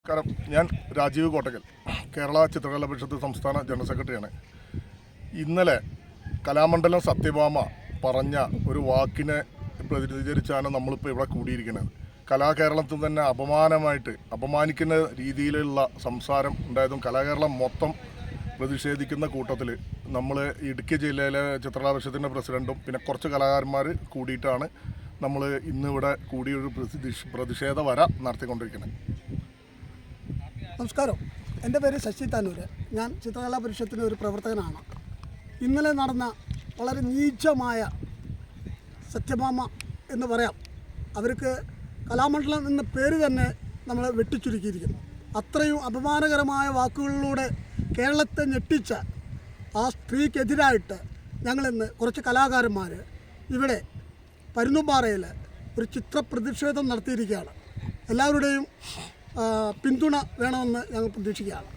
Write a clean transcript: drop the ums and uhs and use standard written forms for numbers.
നമസ്കാരം, ഞാൻ രാജീവ് കോട്ടക്കൽ, കേരള ചിത്രകലാ പരിഷത്ത് സംസ്ഥാന ജനറൽ സെക്രട്ടറിയാണ്. ഇന്നലെ കലാമണ്ഡലം സത്യഭാമ പറഞ്ഞ ഒരു വാക്കിനെ പ്രതിനിധീകരിച്ചാണ് നമ്മളിപ്പോൾ ഇവിടെ കൂടിയിരിക്കുന്നത്. കലാകേരളത്തിൽ തന്നെ അപമാനിക്കുന്ന രീതിയിലുള്ള സംസാരം ഉണ്ടായതും കലാകേരളം മൊത്തം പ്രതിഷേധിക്കുന്ന കൂട്ടത്തിൽ നമ്മൾ ഇടുക്കി ജില്ലയിലെ ചിത്രകലാ പരിഷത്തിൻ്റെ പ്രസിഡൻറ്റും പിന്നെ കുറച്ച് കലാകാരന്മാർ കൂടിയിട്ടാണ് നമ്മൾ ഇന്നിവിടെ കൂടിയൊരു പ്രതിഷേധ വര നടത്തിക്കൊണ്ടിരിക്കുന്നത്. നമസ്കാരം, എൻ്റെ പേര് ശശി താനൂര്. ഞാൻ ചിത്രകലാ പരിഷത്തിൻ്റെ ഒരു പ്രവർത്തകനാണ്. ഇന്നലെ നടന്ന വളരെ നീചമായ സത്യഭാമ എന്ന് പറയാം. അവർക്ക് കലാമണ്ഡലം എന്ന പേര് തന്നെ നമ്മൾ വെട്ടിച്ചുരുക്കിയിരിക്കുന്നു. അത്രയും അപമാനകരമായ വാക്കുകളിലൂടെ കേരളത്തെ ഞെട്ടിച്ച ആ സ്ത്രീക്കെതിരായിട്ട് ഞങ്ങളിന്ന് കുറച്ച് കലാകാരന്മാർ ഇവിടെ പരുന്തുംപാറയിൽ ഒരു ചിത്രപ്രതിഷേധം നടത്തിയിരിക്കുകയാണ്. എല്ലാവരുടെയും പിന്തുണ വേണമെന്ന് ഞങ്ങൾ പ്രതീക്ഷിക്കുകയാണ്.